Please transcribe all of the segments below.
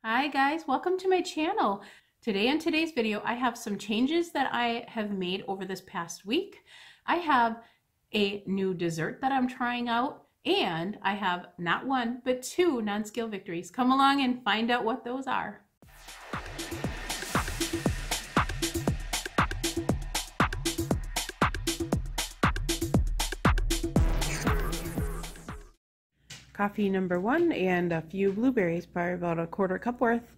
Hi guys, welcome to my channel. Today in today's video, I have some changes that I have made over this past week. I have a new dessert that I'm trying out, and I have not one, but two non-scale victories. Come along and find out what those are. Coffee number one and a few blueberries, probably about a quarter cup worth,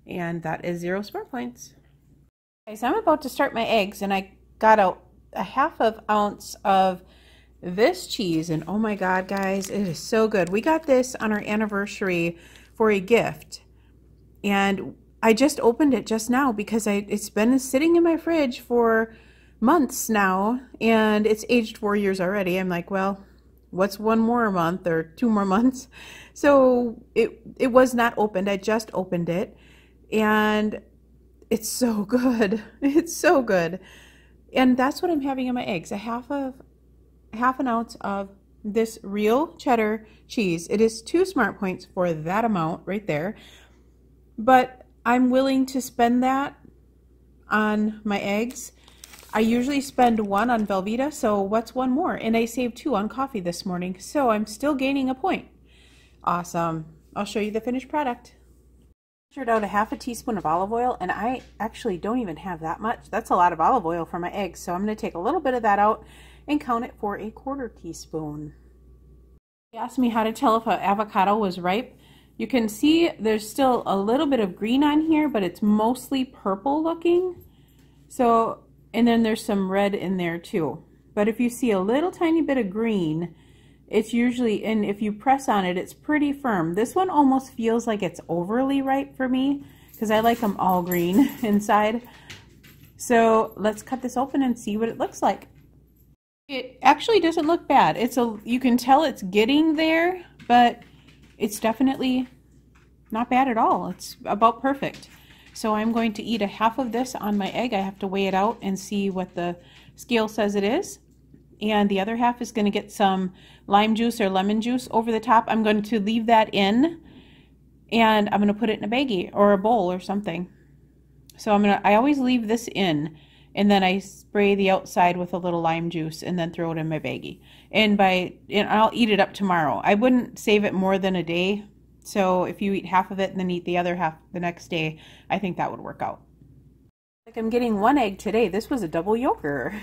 and that is 0 smart points. Okay, so I'm about to start my eggs, and I got out a half of ounce of this cheese, and oh my god guys, it is so good. We got this on our anniversary for a gift, and I just opened it just now because it's been sitting in my fridge for months now, and it's aged 4 years already. I'm like, well, what's one more month or 2 more months? So it was not opened. I just opened it, and it's so good. It's so good. And that's what I'm having in my eggs. Half an ounce of this real cheddar cheese. It is 2 smart points for that amount right there. But I'm willing to spend that on my eggs. I usually spend 1 on Velveeta, so what's 1 more? And I saved 2 on coffee this morning, so I'm still gaining a point. Awesome. I'll show you the finished product. I measured out a half a teaspoon of olive oil, and I actually don't even have that much. That's a lot of olive oil for my eggs, so I'm going to take a little bit of that out and count it for a quarter teaspoon. They asked me how to tell if an avocado was ripe. You can see there's still a little bit of green on here, but it's mostly purple looking. So, and then there's some red in there too. But if you see a little tiny bit of green, it's usually, and if you press on it, it's pretty firm. This one almost feels like it's overly ripe for me because I like them all green inside. So let's cut this open and see what it looks like. It actually doesn't look bad. You can tell it's getting there, but it's definitely not bad at all. It's about perfect. So I'm going to eat a half of this on my egg. I have to weigh it out and see what the scale says it is. And the other half is going to get some lime juice or lemon juice over the top. I'm going to leave that in, and I'm going to put it in a baggie or a bowl or something. So I always leave this in, and then I spray the outside with a little lime juice and then throw it in my baggie. And I'll eat it up tomorrow. I wouldn't save it more than a day. So if you eat half of it and then eat the other half the next day, I think that would work out. Like I'm getting 1 egg today. This was a double yolker.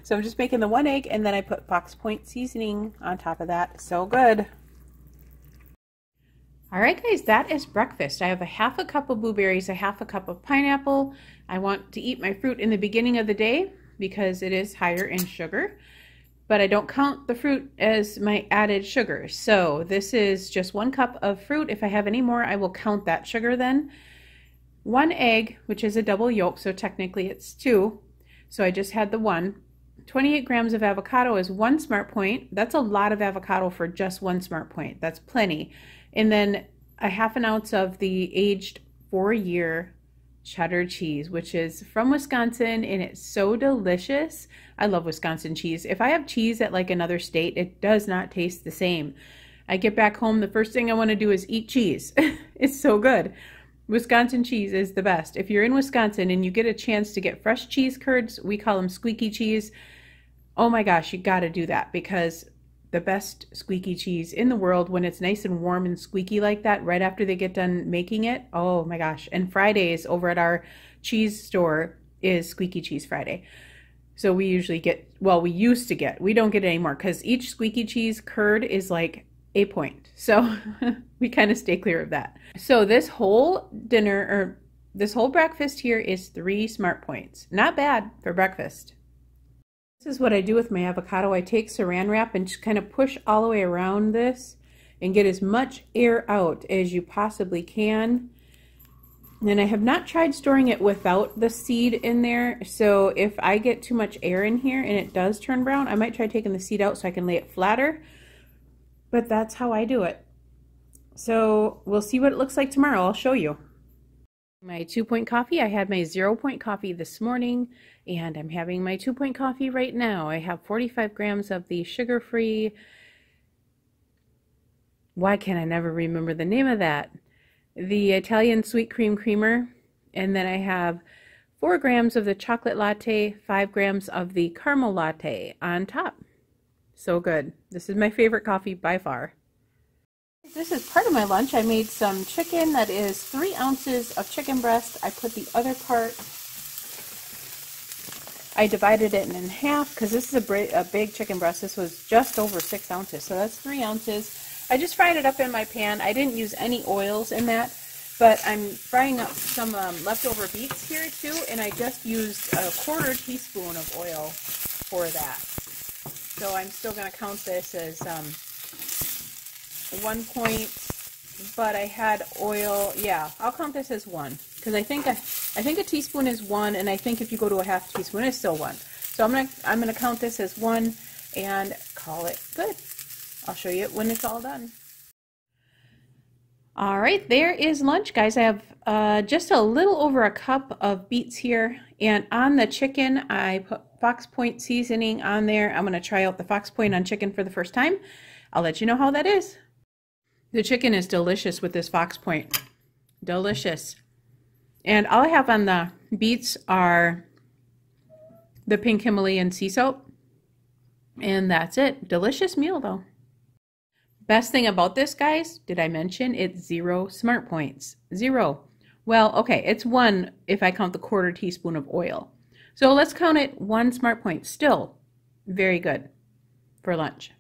So I'm just making the 1 egg, and then I put Fox Point seasoning on top of that. So good. All right, guys, that is breakfast. I have a half a cup of blueberries, a half a cup of pineapple. I want to eat my fruit in the beginning of the day because it is higher in sugar, but I don't count the fruit as my added sugar. So this is just 1 cup of fruit. If I have any more, I will count that sugar then. 1 egg, which is a double yolk, so technically it's 2. So I just had the 1. 28 grams of avocado is 1 smart point. That's a lot of avocado for just 1 smart point. That's plenty. And then a half an ounce of the aged 4-year cheddar cheese, which is from Wisconsin, and it's so delicious. I love Wisconsin cheese. If I have cheese at like another state, it does not taste the same. I get back home, the first thing I want to do is eat cheese. It's so good. Wisconsin cheese is the best. If you're in Wisconsin and you get a chance to get fresh cheese curds, we call them squeaky cheese. Oh my gosh, you got to do that, because the best squeaky cheese in the world, when it's nice and warm and squeaky like that right after they get done making it, oh my gosh. And Fridays over at our cheese store is Squeaky Cheese Friday. So we usually get, well, we used to get, we don't get it anymore because each squeaky cheese curd is like a point. So we kind of stay clear of that. So this whole dinner, or this whole breakfast here, is 3 smart points. Not bad for breakfast. This is what I do with my avocado. I take saran wrap and just kind of push all the way around this and get as much air out as you possibly can. And I have not tried storing it without the seed in there. So if I get too much air in here and it does turn brown, I might try taking the seed out so I can lay it flatter. But that's how I do it. So we'll see what it looks like tomorrow. I'll show you. My 2-point coffee, I had my 0-point coffee this morning, and I'm having my 2-point coffee right now. I have 45 grams of the sugar-free, why can I never remember the name of that? the Italian sweet cream creamer, and then I have 4 grams of the chocolate latte, 5 grams of the caramel latte on top. So good. This is my favorite coffee by far. This is part of my lunch. I made some chicken that is 3 ounces of chicken breast. I put the other part, I divided it in half because this is a big chicken breast. This was just over 6 ounces, so that's 3 ounces. I just fried it up in my pan. I didn't use any oils in that, but I'm frying up some leftover beets here too, and I just used a 1/4 teaspoon of oil for that. So I'm still going to count this as 1 point, but I had oil. Yeah, I'll count this as 1 because I think a teaspoon is 1, and I think if you go to a half teaspoon, it's still 1. So I'm gonna count this as 1 and call it good. I'll show you when it's all done. All right, there is lunch, guys. I have just a little over a cup of beets here, and on the chicken, I put Fox Point seasoning on there. I'm gonna try out the Fox Point on chicken for the first time. I'll let you know how that is. The chicken is delicious with this Fox Point. Delicious. And all I have on the beets are the pink Himalayan sea salt. And that's it. Delicious meal though. Best thing about this, guys, did I mention it's 0 smart points? 0. Well, okay, it's 1 if I count the 1/4 teaspoon of oil. So let's count it 1 smart point. Still very good for lunch.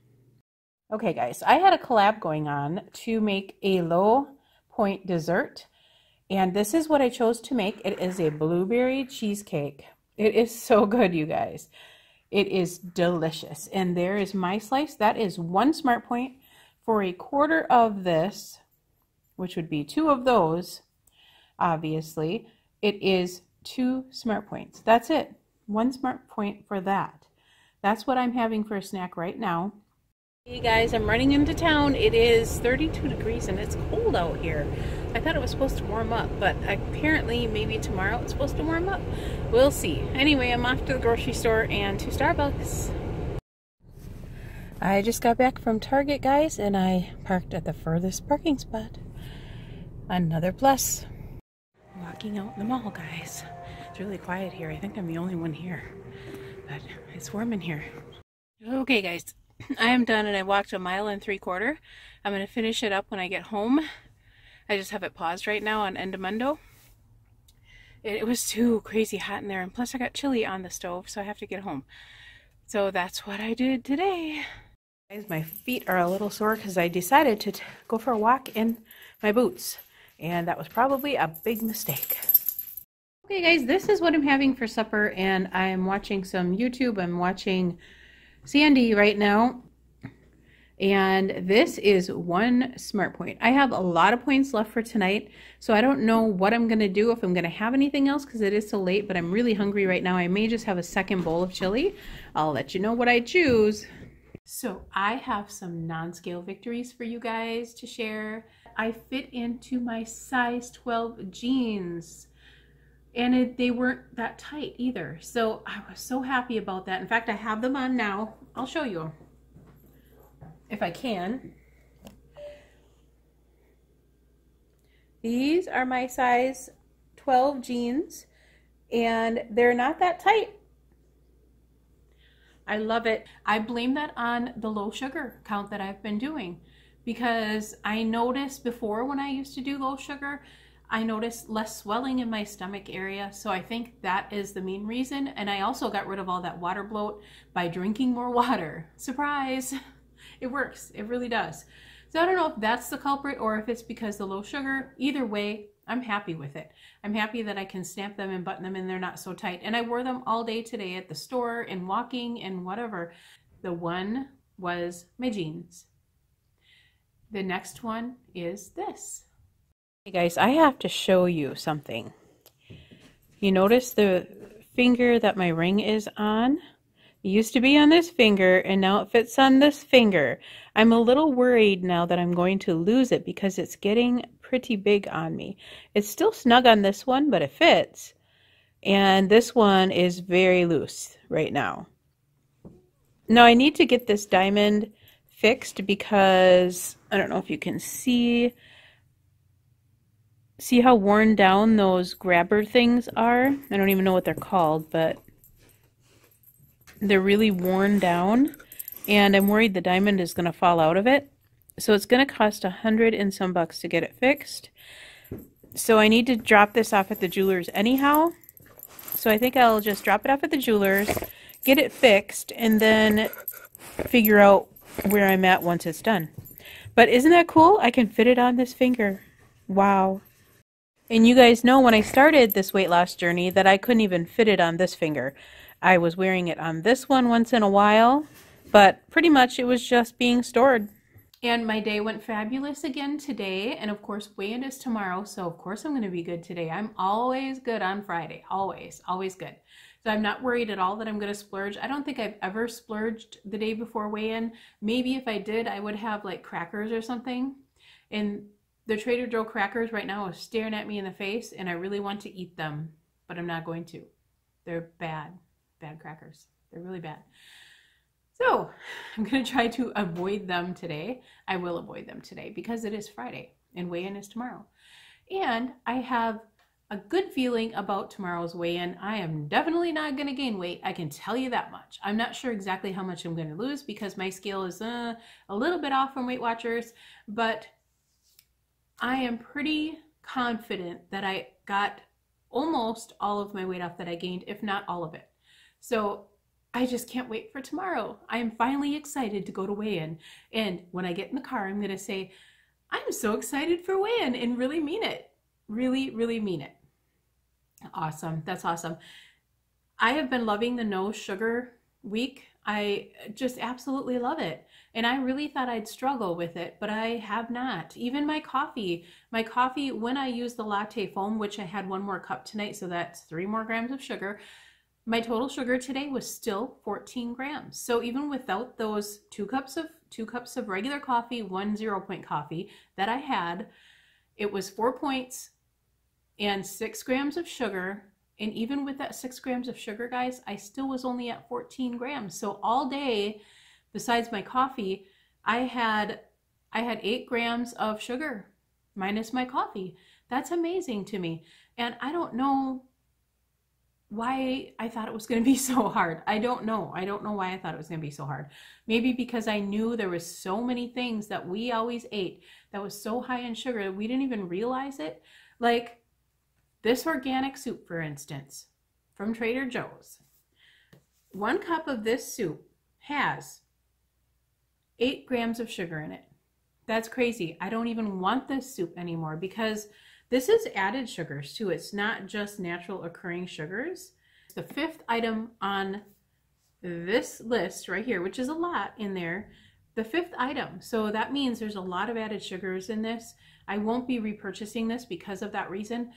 Okay, guys, I had a collab going on to make a low point dessert, and this is what I chose to make. It is a blueberry cheesecake. It is so good, you guys. It is delicious. And there is my slice. That is 1 smart point. For a 1/4 of this, which would be 2 of those, obviously, it is 2 smart points. That's it. 1 smart point for that. That's what I'm having for a snack right now. Hey guys, I'm running into town. It is 32 degrees and it's cold out here. I thought it was supposed to warm up, but apparently maybe tomorrow it's supposed to warm up. We'll see. Anyway, I'm off to the grocery store and to Starbucks. I just got back from Target, guys, and I parked at the furthest parking spot. Another plus. Walking out in the mall, guys. It's really quiet here. I think I'm the only one here, but it's warm in here. Okay, guys. I am done and I walked 1.75 miles. I'm going to finish it up when I get home. I just have it paused right now on Endomundo. It was too crazy hot in there, and plus I got chili on the stove, so I have to get home. So that's what I did today. Guys, my feet are a little sore because I decided to go for a walk in my boots, and that was probably a big mistake. Okay guys, this is what I'm having for supper, and I'm watching some YouTube. I'm watching Sandy right now, and this is 1 smart point. I have a lot of points left for tonight, so I don't know what I'm gonna do, if I'm gonna have anything else because it is so late, but I'm really hungry right now. I may just have a second bowl of chili. I'll let you know what I choose. So I have some non-scale victories for you guys to share. I fit into my size 12 jeans, and they weren't that tight either. So I was so happy about that. In fact, I have them on now. I'll show you if I can. These are my size 12 jeans, and they're not that tight. I love it. I blame that on the low sugar count that I've been doing, because I noticed before when I used to do low sugar, I noticed less swelling in my stomach area, so I think that is the main reason. And I also got rid of all that water bloat by drinking more water. Surprise! It works. It really does. So I don't know if that's the culprit or if it's because the low sugar. Either way, I'm happy with it. I'm happy that I can snap them and button them and they're not so tight. And I wore them all day today at the store and walking and whatever. The one was my jeans. The next one is this. Hey guys, I have to show you something. You notice the finger that my ring is on? It used to be on this finger and now it fits on this finger. I'm a little worried now that I'm going to lose it because it's getting pretty big on me. It's still snug on this one, but it fits. And this one is very loose right now. Now I need to get this diamond fixed because I don't know if you can see. see how worn down those grabber things are? I don't even know what they're called, but they're really worn down, and I'm worried the diamond is going to fall out of it. So it's going to cost $100 and some bucks to get it fixed. So I need to drop this off at the jeweler's anyhow. So I think I'll just drop it off at the jeweler's, get it fixed, and then figure out where I'm at once it's done. But isn't that cool? I can fit it on this finger. Wow. And you guys know when I started this weight loss journey that I couldn't even fit it on this finger. I was wearing it on this one once in a while, but pretty much it was just being stored. And my day went fabulous again today, and of course weigh-in is tomorrow, so of course I'm going to be good today. I'm always good on Friday, always good. So I'm not worried at all that I'm going to splurge. I don't think I've ever splurged the day before weigh-in. Maybe if I did, I would have like crackers or something. And the Trader Joe crackers right now are staring at me in the face, and I really want to eat them, but I'm not going to. They're bad crackers. They're really bad. So I'm going to try to avoid them today. I will avoid them today because it is Friday and weigh-in is tomorrow. And I have a good feeling about tomorrow's weigh-in. I am definitely not going to gain weight. I can tell you that much. I'm not sure exactly how much I'm going to lose because my scale is a little bit off from Weight Watchers, but I am pretty confident that I got almost all of my weight off that I gained, if not all of it. So I just can't wait for tomorrow. I am finally excited to go to weigh-in. And when I get in the car, I'm going to say, I'm so excited for weigh-in, and really mean it. Really, really mean it. Awesome. That's awesome. I have been loving the no sugar week. I just absolutely love it. And I really thought I'd struggle with it, but I have not. Even my coffee, when I use the latte foam, which I had one more cup tonight, so that's 3 more grams of sugar, my total sugar today was still 14 grams. So even without those 2 cups of regular coffee, 1 0-point coffee that I had, it was 4 points and 6 grams of sugar. And even with that 6 grams of sugar, guys, I still was only at 14 grams. So all day, besides my coffee, I had 8 grams of sugar minus my coffee. That's amazing to me. And I don't know why I thought it was going to be so hard. I don't know why I thought it was going to be so hard. Maybe because I knew there was so many things that we always ate that was so high in sugar that we didn't even realize it. Like this organic soup, for instance, from Trader Joe's. 1 cup of this soup has 8 grams of sugar in it. That's crazy. I don't even want this soup anymore because this is added sugars too. It's not just natural occurring sugars. The 5th item on this list right here, which is a lot in there, the 5th item. So that means there's a lot of added sugars in this. I won't be repurchasing this because of that reason.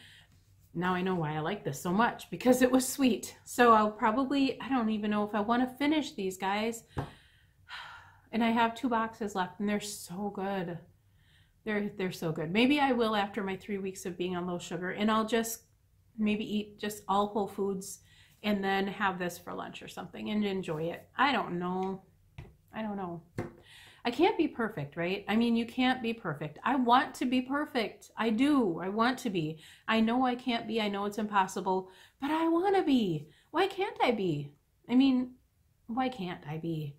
Now I know why I like this so much, because it was sweet. So I'll probably, I don't even know if I want to finish these, guys. And I have 2 boxes left and they're so good. They're so good. Maybe I will after my 3 weeks of being on low sugar, and I'll just maybe eat just all whole foods and then have this for lunch or something and enjoy it. I don't know. I can't be perfect, right? I mean, you can't be perfect. I want to be perfect. I do. I want to be. I know I can't be. I know it's impossible, but I want to be. Why can't I be? I mean, why can't I be?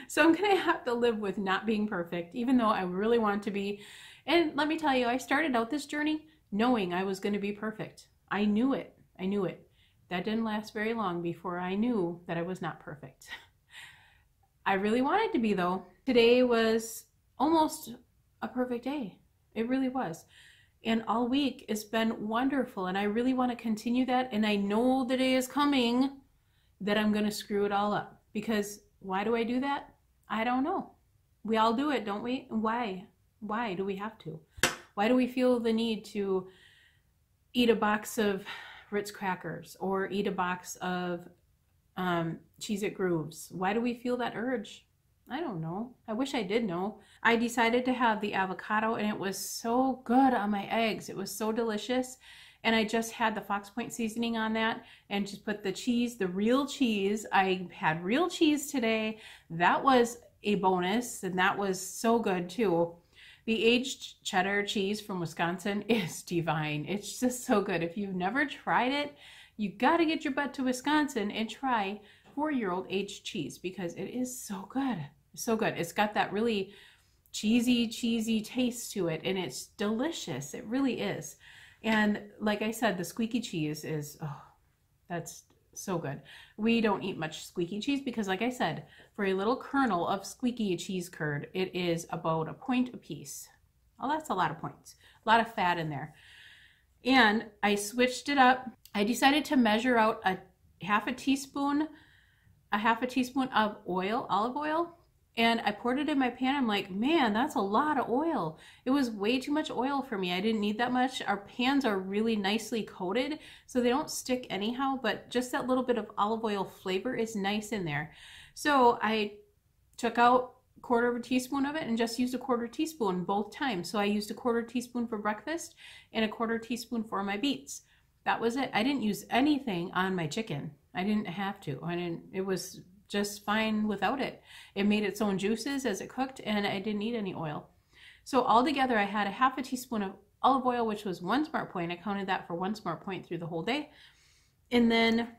So I'm going to have to live with not being perfect, even though I really want to be. And let me tell you, I started out this journey knowing I was going to be perfect. I knew it. That didn't last very long before I knew that I was not perfect. I really wanted to be, though. Today was almost a perfect day. It really was. And all week it's been wonderful. And I really want to continue that. And I know the day is coming that I'm going to screw it all up. Because why do I do that? I don't know. We all do it, don't we? Why? Why do we have to? Why do we feel the need to eat a box of Ritz crackers or eat a box of Cheez-It Grooves? Why do we feel that urge? I don't know. I wish I did know. I decided to have the avocado, and it was so good on my eggs. It was so delicious. And I just had the Fox Point seasoning on that and just put the cheese, the real cheese. I had real cheese today. That was a bonus, and that was so good too. The aged cheddar cheese from Wisconsin is divine. It's just so good. If you've never tried it, you got to get your butt to Wisconsin and try 4-year-old aged cheese because it is so good. So good. It's got that really cheesy taste to it, and it's delicious. It really is. And like I said, the squeaky cheese is, oh, that's so good. We don't eat much squeaky cheese because, like I said, for a little kernel of squeaky cheese curd, it is about a point a piece. Oh, that's a lot of points. A lot of fat in there. And I switched it up. I decided to measure out a half a teaspoon of oil, olive oil, and I poured it in my pan. I'm like, man, that's a lot of oil. It was way too much oil for me. I didn't need that much. Our pans are really nicely coated, so they don't stick anyhow, but just that little bit of olive oil flavor is nice in there. So I took out 1/4 teaspoon of it and just used a 1/4 teaspoon both times. So I used a 1/4 teaspoon for breakfast and a 1/4 teaspoon for my beets. That was it. I didn't use anything on my chicken. I didn't have to. It was just fine without it. It made its own juices as it cooked, and I didn't need any oil. So altogether, I had a half a teaspoon of olive oil, which was 1 smart point. I counted that for 1 smart point through the whole day. And then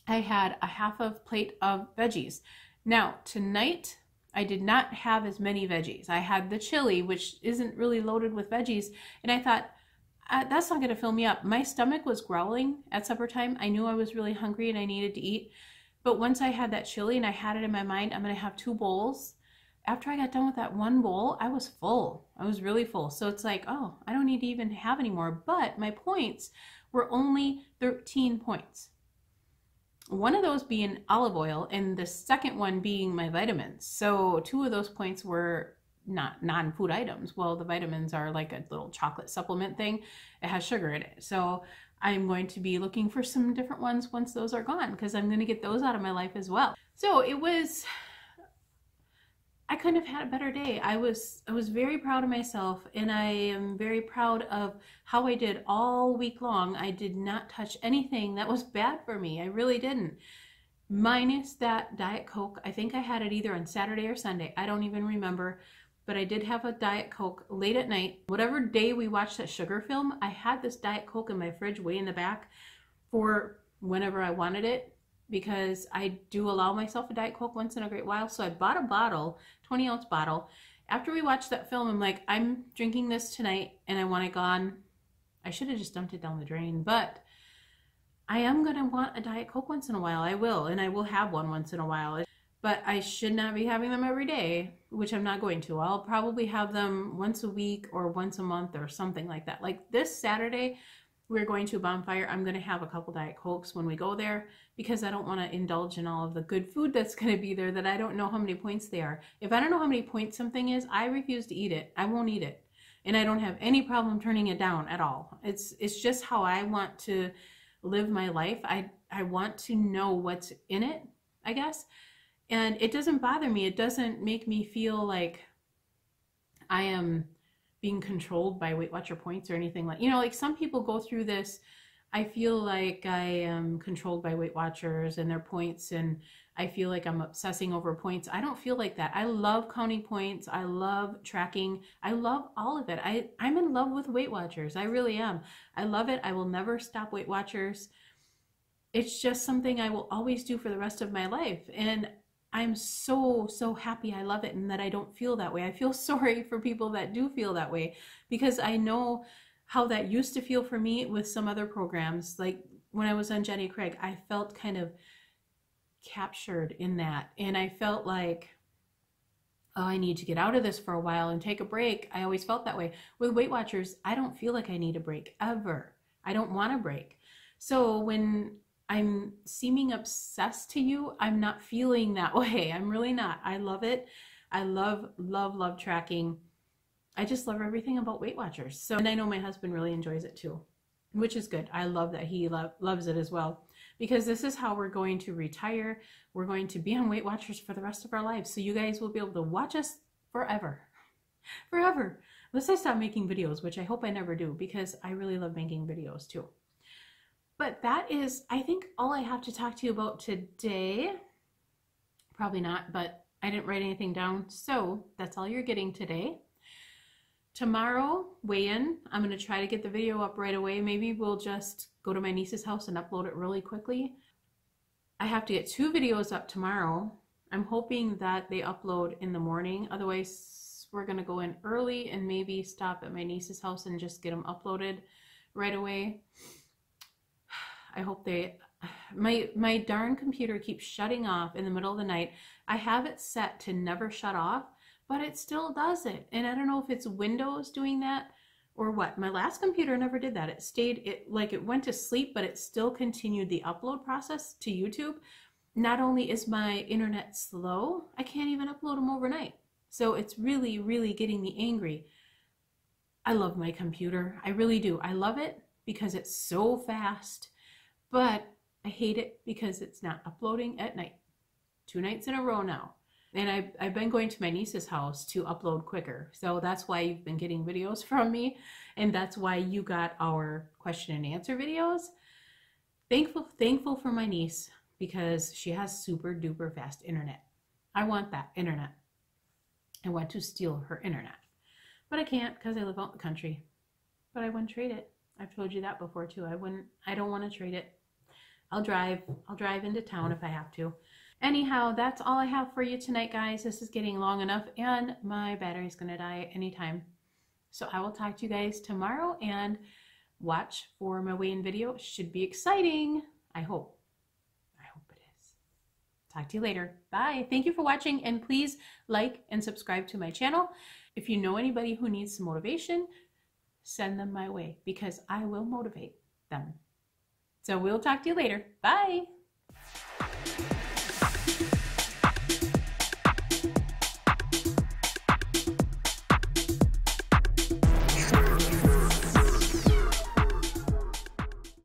I had a half of plate of veggies. Now, tonight, I did not have as many veggies. I had the chili, which isn't really loaded with veggies, and I thought, that's not going to fill me up. My stomach was growling at supper time. I knew I was really hungry and I needed to eat. But once I had that chili and I had it in my mind, I'm going to have 2 bowls. After I got done with that 1 bowl, I was full. I was really full. So it's like, oh, I don't need to even have any more. But my points were only 13 points. One of those being olive oil and the second one being my vitamins. So 2 of those points were not non-food items. Well, the vitamins are like a little chocolate supplement thing. It has sugar in it. So I'm going to be looking for some different ones once those are gone, because I'm going to get those out of my life as well. So I couldn't have had a better day. I was very proud of myself, and I am very proud of how I did all week long. I did not touch anything that was bad for me. I really didn't. Minus that Diet Coke. I think I had it either on Saturday or Sunday. I don't even remember. But I did have a Diet Coke late at night. Whatever day we watched that sugar film, I had this Diet Coke in my fridge way in the back for whenever I wanted it, because I do allow myself a Diet Coke once in a great while. So I bought a bottle, 20-ounce bottle. After we watched that film, I'm like, I'm drinking this tonight and I want it gone. I should have just dumped it down the drain, but I am going to want a Diet Coke once in a while. I will, and I will have one once in a while. But I should not be having them every day, which I'm not going to. I'll probably have them once a week or once a month or something like that. Like this Saturday, we're going to a bonfire. I'm going to have a couple Diet Cokes when we go there, because I don't want to indulge in all of the good food that's going to be there that I don't know how many points they are. If I don't know how many points something is, I refuse to eat it. I won't eat it. And I don't have any problem turning it down at all. It's just how I want to live my life. I want to know what's in it, I guess. And it doesn't bother me. It doesn't make me feel like I am being controlled by Weight Watcher points or anything like, like some people go through this. I feel like I am controlled by Weight Watchers and their points, and I feel like I'm obsessing over points. I don't feel like that. I love counting points. I love tracking. I love all of it. I'm in love with Weight Watchers. I really am. I love it. I will never stop Weight Watchers. It's just something I will always do for the rest of my life. And I'm so happy I love it and that I don't feel that way. I feel sorry for people that do feel that way, because I know how that used to feel for me with some other programs. Like when I was on Jenny Craig, I felt kind of captured in that. And I felt like, oh, I need to get out of this for a while and take a break. I always felt that way. With Weight Watchers, I don't feel like I need a break ever. I don't want a break. So when I'm seeming obsessed to you, I'm not feeling that way. I'm really not. I love it. I love tracking. I just love everything about Weight Watchers. So, and I know my husband really enjoys it too, which is good. I love that he loves it as well, because this is how we're going to retire. We're going to be on Weight Watchers for the rest of our lives. So you guys will be able to watch us forever. Forever. Unless I stop making videos, which I hope I never do, because I really love making videos too. But that is, I think, all I have to talk to you about today. Probably not, but I didn't write anything down. So that's all you're getting today. Tomorrow, weigh-in. I'm going to try to get the video up right away. Maybe we'll just go to my niece's house and upload it really quickly. I have to get 2 videos up tomorrow. I'm hoping that they upload in the morning. Otherwise, we're going to go in early and maybe stop at my niece's house and just get them uploaded right away. I hope they... My darn computer keeps shutting off in the middle of the night. I have it set to never shut off, but it still does it. And I don't know if it's Windows doing that or what. My last computer never did that. It went to sleep, but it still continued the upload process to YouTube. Not only is my internet slow, I can't even upload them overnight. So it's really, really getting me angry. I love my computer. I really do. I love it because it's so fast, but I hate it because it's not uploading at night. 2 nights in a row now. And I've been going to my niece's house to upload quicker. So that's why you've been getting videos from me. And that's why you got our question and answer videos. Thankful for my niece because she has super duper fast internet. I want that internet. I want to steal her internet. But I can't because I live out in the country. But I wouldn't trade it. I've told you that before too. I don't want to trade it. I'll drive into town if I have to. Anyhow, that's all I have for you tonight, guys. This is getting long enough and my battery's gonna die anytime. So I will talk to you guys tomorrow and watch for my weigh-in video. It should be exciting. I hope it is. Talk to you later. Bye. Thank you for watching, and please like and subscribe to my channel. If you know anybody who needs some motivation, send them my way because I will motivate them. So we'll talk to you later. Bye.